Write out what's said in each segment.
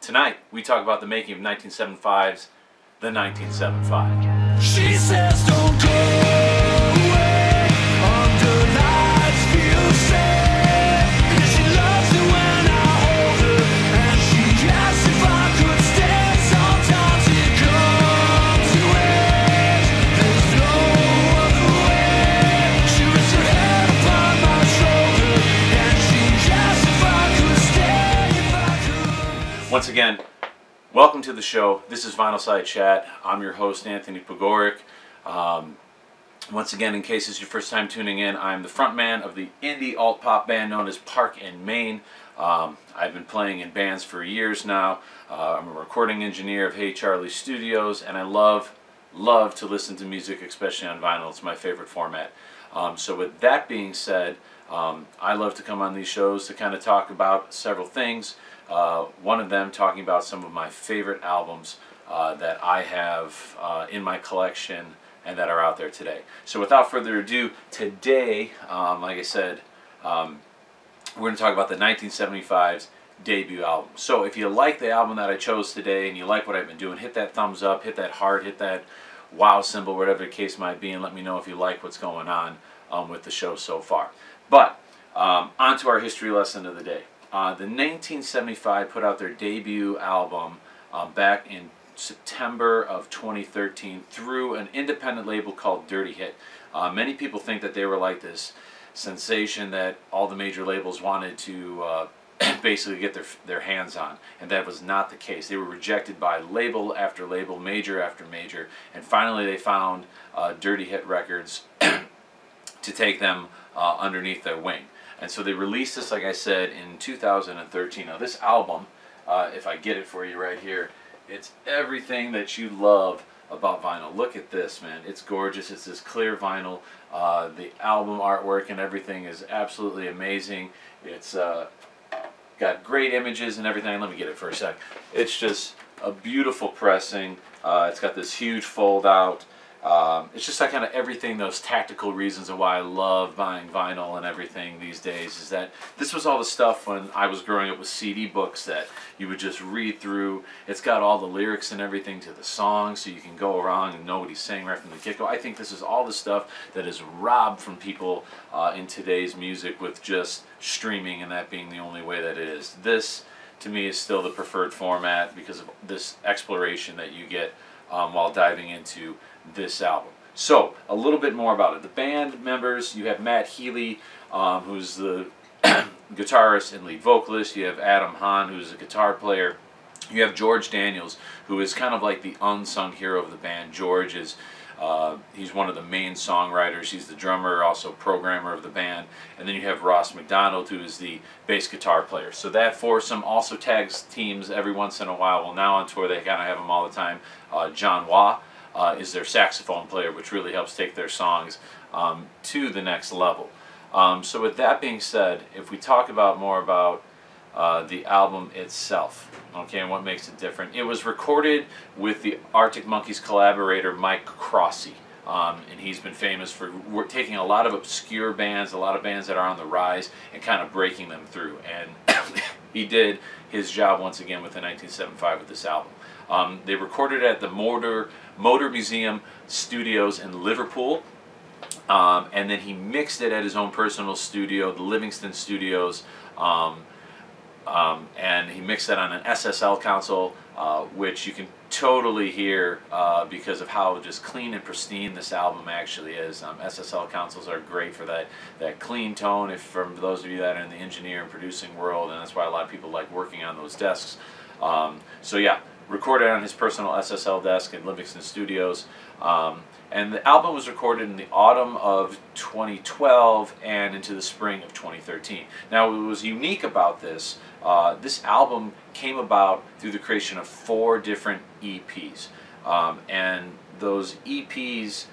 Tonight, we talk about the making of 1975's The 1975. She says don't go away under lights feel safe, 'cause she loves it when I hold her, and she asks if I could stay. Sometimes it comes in waves, there's no other way. She rests her head upon my shoulder, and she asks if I could stay, if I could. Once again, welcome to the show. This is Vinyl Side Chat. I'm your host, Anthony Pogoric. Once again, in case it's your first time tuning in, I'm the frontman of the indie alt-pop band known as Park&Main. I've been playing in bands for years now. I'm a recording engineer of Hey Charlie Studios, and I love to listen to music, especially on vinyl. It's my favorite format. So with that being said, I love to come on these shows to kind of talk about several things. One of them talking about some of my favorite albums that I have in my collection and that are out there today. So without further ado, today, like I said, we're going to talk about the 1975's debut album. So if you like the album that I chose today and you like what I've been doing, hit that thumbs up, hit that heart, hit that wow symbol, whatever the case might be, and let me know if you like what's going on with the show so far. But on to our history lesson of the day. The 1975 put out their debut album back in September of 2013 through an independent label called Dirty Hit. Many people think that they were like this sensation that all the major labels wanted to basically get their hands on, and that was not the case. They were rejected by label after label, major after major, and finally they found Dirty Hit Records to take them underneath their wing. And so they released this, like I said, in 2013. Now this album, if I get it for you right here, it's everything that you love about vinyl. Look at this, man. It's gorgeous. It's this clear vinyl. The album artwork and everything is absolutely amazing. It's got great images and everything. Let me get it for a sec. It's just a beautiful pressing. It's got this huge fold out. It's just like kind of everything, those tactical reasons of why I love buying vinyl and everything these days, is that this was all the stuff when I was growing up with CD books that you would just read through. It's got all the lyrics and everything to the songs, so you can go around and know what he's saying right from the get-go. I think this is all the stuff that is robbed from people in today's music with just streaming and that being the only way that it is. This, to me, is still the preferred format because of this exploration that you get while diving into this album. So, a little bit more about it. The band members, you have Matt Healy, who's the guitarist and lead vocalist. You have Adam Hahn, who's a guitar player. You have George Daniels, who is kind of like the unsung hero of the band. George is he's one of the main songwriters. He's the drummer, also programmer of the band. And then you have Ross McDonald, who is the bass guitar player. So that foursome also tags teams every once in a while. Well, now on tour they kind of have them all the time. John Waugh is their saxophone player, which really helps take their songs to the next level. So with that being said, if we talk about more about the album itself, okay, and what makes it different. It was recorded with the Arctic Monkeys collaborator Mike Crossey, and he's been famous for taking a lot of obscure bands, a lot of bands that are on the rise, and kind of breaking them through. And he did his job once again with the 1975 with this album. They recorded at the Motor Museum Studios in Liverpool, and then he mixed it at his own personal studio, the Livingston Studios, and he mixed that on an SSL console, which you can totally hear because of how just clean and pristine this album actually is. SSL consoles are great for that clean tone, if for those of you that are in the engineer and producing world, and that's why a lot of people like working on those desks. So yeah, recorded on his personal SSL desk in Livingston Studios. And the album was recorded in the autumn of 2012 and into the spring of 2013. Now, what was unique about this, this album came about through the creation of 4 different EPs. And those EPs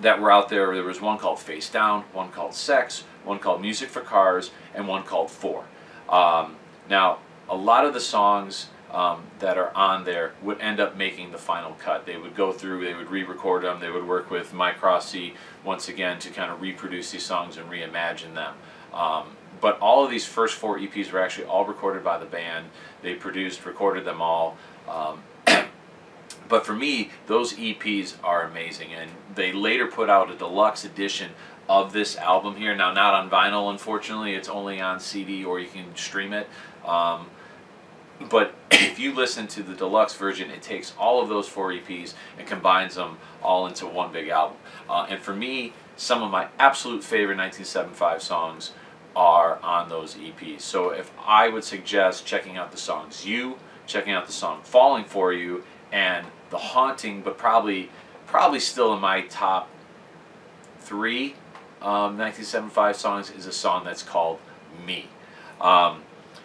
that were out there was one called Face Down, one called Sex, one called Music for Cars, and one called 4. Now, a lot of the songs that are on there would end up making the final cut. They would go through, they would re-record them, they would work with Mike Crossey once again to kind of reproduce these songs and reimagine them. But all of these first 4 EPs were actually all recorded by the band. They produced, recorded them all. But for me, those EPs are amazing, and they later put out a deluxe edition of this album here. Now, not on vinyl, unfortunately. It's only on CD, or you can stream it. But if you listen to the deluxe version, it takes all of those 4 EPs and combines them all into one big album. And for me, some of my absolute favorite 1975 songs are on those EPs. So if I would suggest checking out the songs checking out the song Falling For You, and The Haunting, but probably still in my top 3 1975 songs, is a song that's called Me.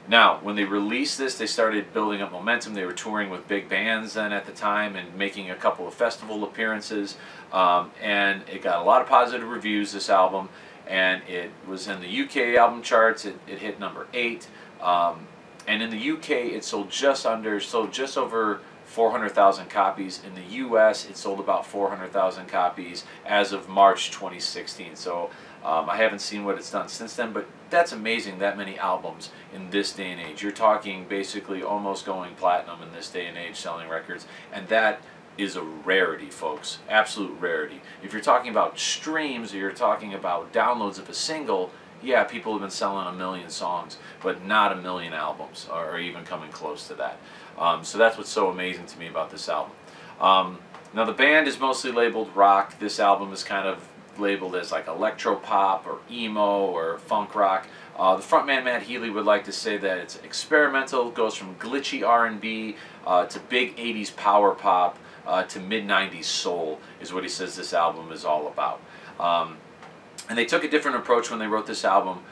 Now, when they released this, they started building up momentum. They were touring with big bands then at the time and making a couple of festival appearances, and it got a lot of positive reviews, this album, and it was in the UK album charts. It hit number 8, and in the UK it sold just over 400,000 copies. In the US, it sold about 400,000 copies as of March 2016. So I haven't seen what it's done since then, but that's amazing, that many albums in this day and age. You're talking basically almost going platinum in this day and age, selling records, and that is a rarity, folks. Absolute rarity. If you're talking about streams, or you're talking about downloads of a single, yeah, people have been selling 1 million songs, but not 1 million albums, or even coming close to that. So that's what's so amazing to me about this album. Now, the band is mostly labeled rock. This album is kind of labeled as like electro pop or emo or funk rock. The frontman, Matt Healy, would like to say that it's experimental, goes from glitchy R&B to big 80s power pop to mid-90s soul, is what he says this album is all about. And they took a different approach when they wrote this album.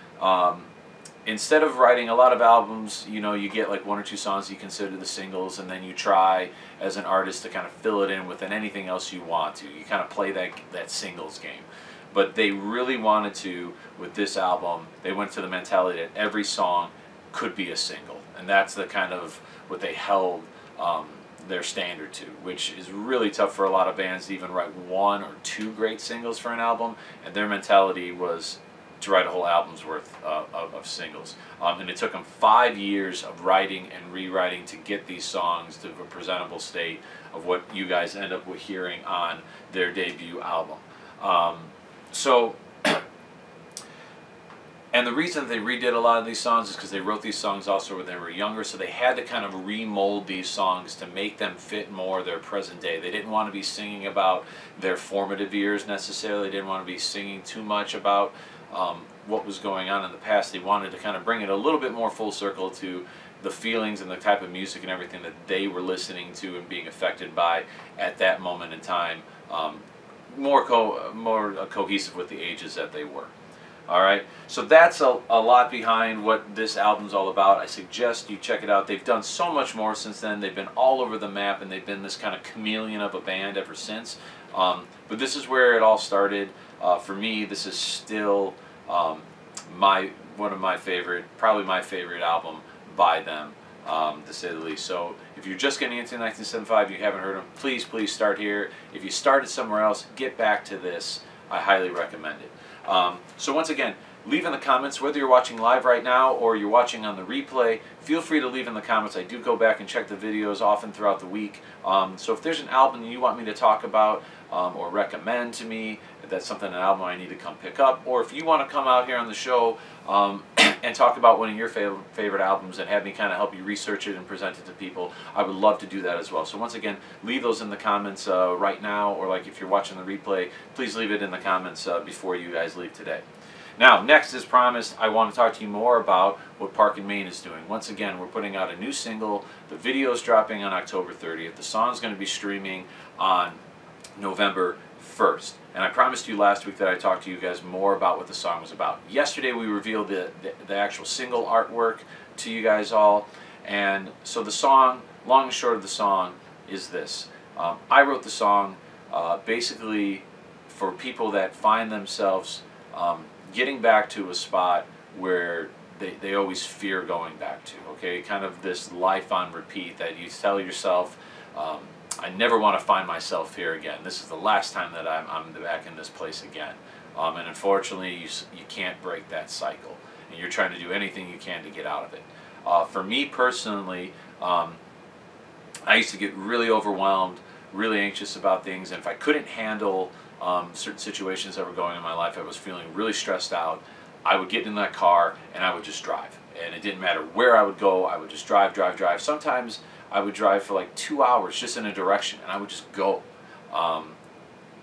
Instead of writing a lot of albums, you know, you get like 1 or 2 songs you consider the singles, and then you try as an artist to kind of fill it in with anything else you want to. You kind of play that singles game. But they really wanted to, with this album, they went to the mentality that every song could be a single. And that's the kind of what they held their standard to, which is really tough for a lot of bands to even write 1 or 2 great singles for an album. And their mentality was to write a whole album's worth of singles. And it took them 5 years of writing and rewriting to get these songs to a presentable state of what you guys end up with hearing on their debut album. And the reason they redid a lot of these songs is because they wrote these songs also when they were younger, so they had to kind of remold these songs to make them fit more their present day. They didn't want to be singing about their formative years necessarily. They didn't want to be singing too much about what was going on in the past. They wanted to kind of bring it a little bit more full circle to the feelings and the type of music and everything that they were listening to and being affected by at that moment in time, more cohesive with the ages that they were. Alright, so that's a lot behind what this album's all about. I suggest you check it out. They've done so much more since then. They've been all over the map, and they've been this kind of chameleon of a band ever since. But this is where it all started. For me, this is still one of my favorite, probably my favorite album by them, to say the least. So if you're just getting into 1975, you haven't heard them, please start here. If you started somewhere else, get back to this. I highly recommend it. So once again, leave in the comments, whether you're watching live right now or you're watching on the replay, feel free to leave in the comments. I do go back and check the videos often throughout the week. So if there's an album you want me to talk about or recommend to me, if that's an album I need to come pick up, or if you want to come out here on the show and talk about one of your favorite albums and have me kind of help you research it and present it to people, I would love to do that as well. So once again, leave those in the comments right now, or like if you're watching the replay, please leave it in the comments before you guys leave today. Now, next, as promised, I want to talk to you more about what Park&Main is doing. Once again, we're putting out a new single. The video is dropping on October 30th. The song's going to be streaming on November 1st. And I promised you last week that I'd talk to you guys more about what the song was about. Yesterday, we revealed the actual single artwork to you guys all. And so the song, long and short of the song, is this. I wrote the song basically for people that find themselves getting back to a spot where they always fear going back to, okay? Kind of this life on repeat that you tell yourself, I never want to find myself here again. This is the last time that I'm back in this place again. And unfortunately, you can't break that cycle. and you're trying to do anything you can to get out of it. For me personally, I used to get really overwhelmed, really anxious about things, and if I couldn't handle certain situations that were going on in my life, I was feeling really stressed out, I would get in that car and I would just drive. And it didn't matter where I would go, I would just drive. Sometimes I would drive for like 2 hours just in a direction, and I would just go.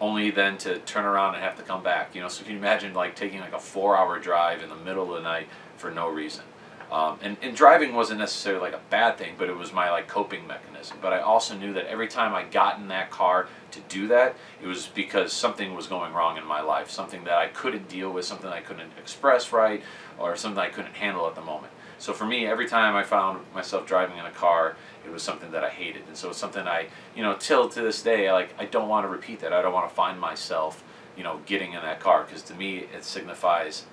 Only then to turn around and have to come back. You know, so can you imagine like taking like a 4-hour drive in the middle of the night for no reason? And driving wasn't necessarily like a bad thing, but it was my like coping mechanism. But I also knew that every time I got in that car to do that, it was because something was going wrong in my life, something that I couldn't deal with, something I couldn't express right, or something I couldn't handle at the moment. So for me, every time I found myself driving in a car, it was something that I hated. And so it's something I, you know, till to this day, I don't want to repeat that. I don't want to find myself, you know, getting in that car, because to me it signifies,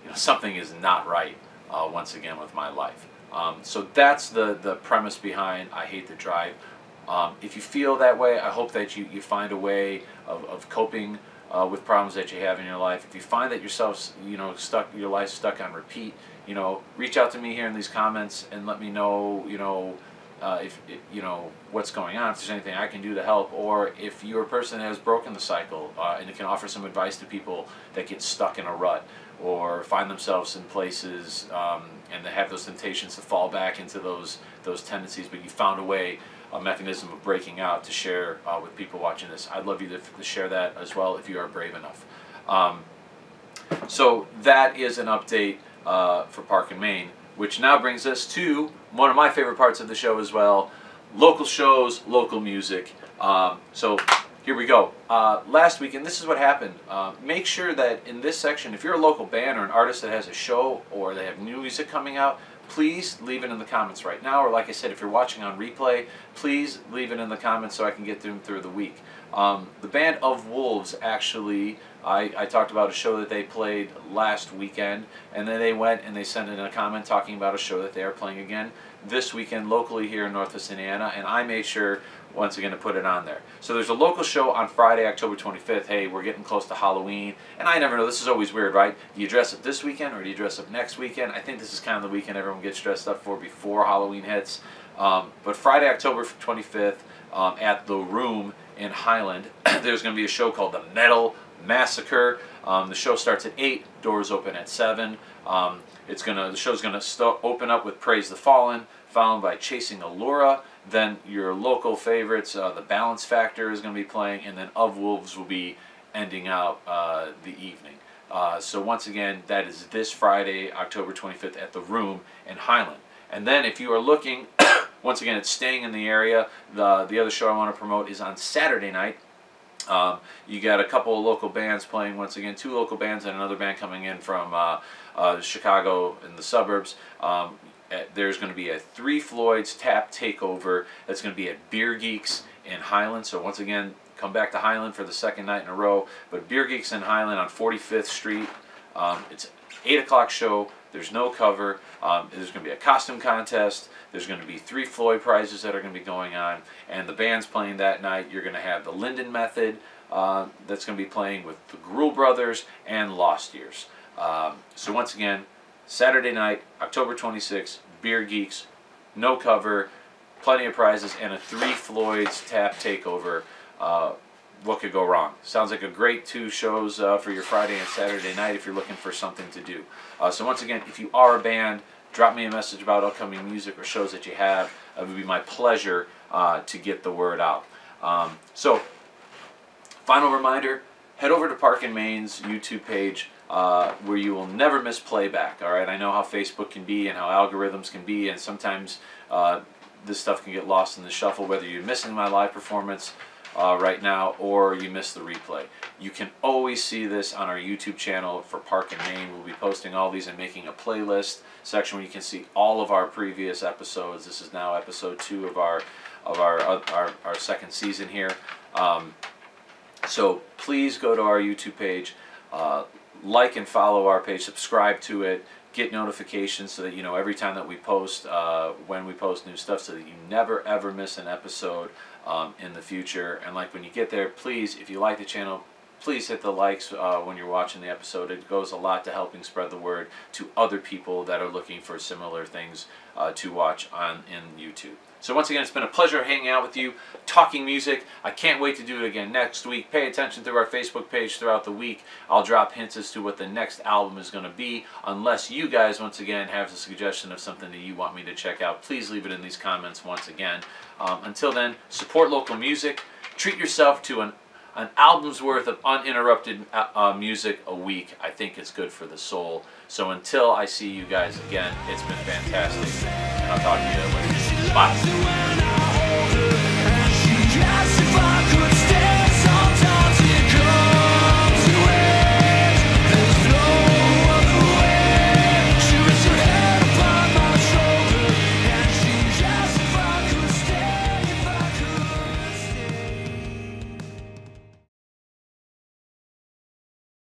you know, something is not right once again with my life. So that's the premise behind I Hate to Drive. If you feel that way, I hope that you find a way of coping with problems that you have in your life. If you find that yourself, you know, your life's stuck on repeat, you know, reach out to me here in these comments and let me know, you know, if you know what's going on, if there's anything I can do to help, or if you're a person that has broken the cycle and it can offer some advice to people that get stuck in a rut or find themselves in places and they have those temptations to fall back into those tendencies, but you found a mechanism of breaking out to share with people watching this. I'd love you to share that as well if you are brave enough. So that is an update for Park&Main, which now brings us to one of my favorite parts of the show as well: local shows, local music. So here we go. Last week, and this is what happened. Make sure that in this section, if you're a local band or an artist that has a show or they have new music coming out, please leave it in the comments right now. Or like I said, if you're watching on replay, please leave it in the comments so I can get them through the week. The band Of Wolves, actually, I talked about a show that they played last weekend, and then they went and they sent in a comment talking about a show that they are playing again this weekend locally here in Northwest Indiana, and I made sure once again to put it on there. So there's a local show on Friday, October 25th. Hey, we're getting close to Halloween, and I never know, this is always weird, right? Do you dress up this weekend or do you dress up next weekend? I think this is kind of the weekend everyone gets dressed up for before Halloween hits. But Friday, October 25th, at The Room in Highland, there's going to be a show called The Metal Massacre. The show starts at 8, doors open at 7. The show's going to open up with Praise the Fallen, followed by Chasing Allura. Then your local favorites, The Balance Factor is going to be playing, and then Of Wolves will be ending out the evening. So once again, that is this Friday, October 25th at The Room in Highland. And then if you are looking, once again, it's staying in the area. The other show I want to promote is on Saturday night. You got a couple of local bands playing, once again, 2 local bands and another band coming in from Chicago in the suburbs. There's going to be a 3 Floyds tap takeover that's going to be at Beer Geeks in Highland. So once again, come back to Highland for the second night in a row. But Beer Geeks in Highland on 45th Street. It's an 8 o'clock show. There's no cover. There's going to be a costume contest. There's going to be 3 Floyd prizes that are going to be going on. And the bands playing that night, you're going to have the Linden Method that's going to be playing with the Gruhl Brothers and Lost Years. So once again, Saturday night, October 26th, Beer Geeks, no cover, plenty of prizes, and a 3 Floyds tap takeover. What could go wrong? Sounds like a great 2 shows for your Friday and Saturday night if you're looking for something to do. So once again, if you are a band, drop me a message about upcoming music or shows that you have. It would be my pleasure to get the word out. So, final reminder, head over to Park&Main's YouTube page where you will never miss playback. All right, I know how Facebook can be and how algorithms can be, and sometimes this stuff can get lost in the shuffle, whether you're missing my live performance right now or you miss the replay. You can always see this on our YouTube channel for Park&Main. We'll be posting all these and making a playlist section where you can see all of our previous episodes. This is now episode 2 of our second season here. So please go to our YouTube page, like and follow our page, subscribe to it, get notifications so that you know every time that we post, when we post new stuff, so that you never ever miss an episode in the future. And like when you get there, please, if you like the channel, please hit the likes when you're watching the episode. It goes a lot to helping spread the word to other people that are looking for similar things to watch in YouTube. So once again, it's been a pleasure hanging out with you, talking music. I can't wait to do it again next week. Pay attention through our Facebook page throughout the week. I'll drop hints as to what the next album is going to be. Unless you guys, once again, have a suggestion of something that you want me to check out, please leave it in these comments once again. Until then, support local music. Treat yourself to an album's worth of uninterrupted music a week. I think it's good for the soul. So until I see you guys again, it's been fantastic. And I'll talk to you later. Bye.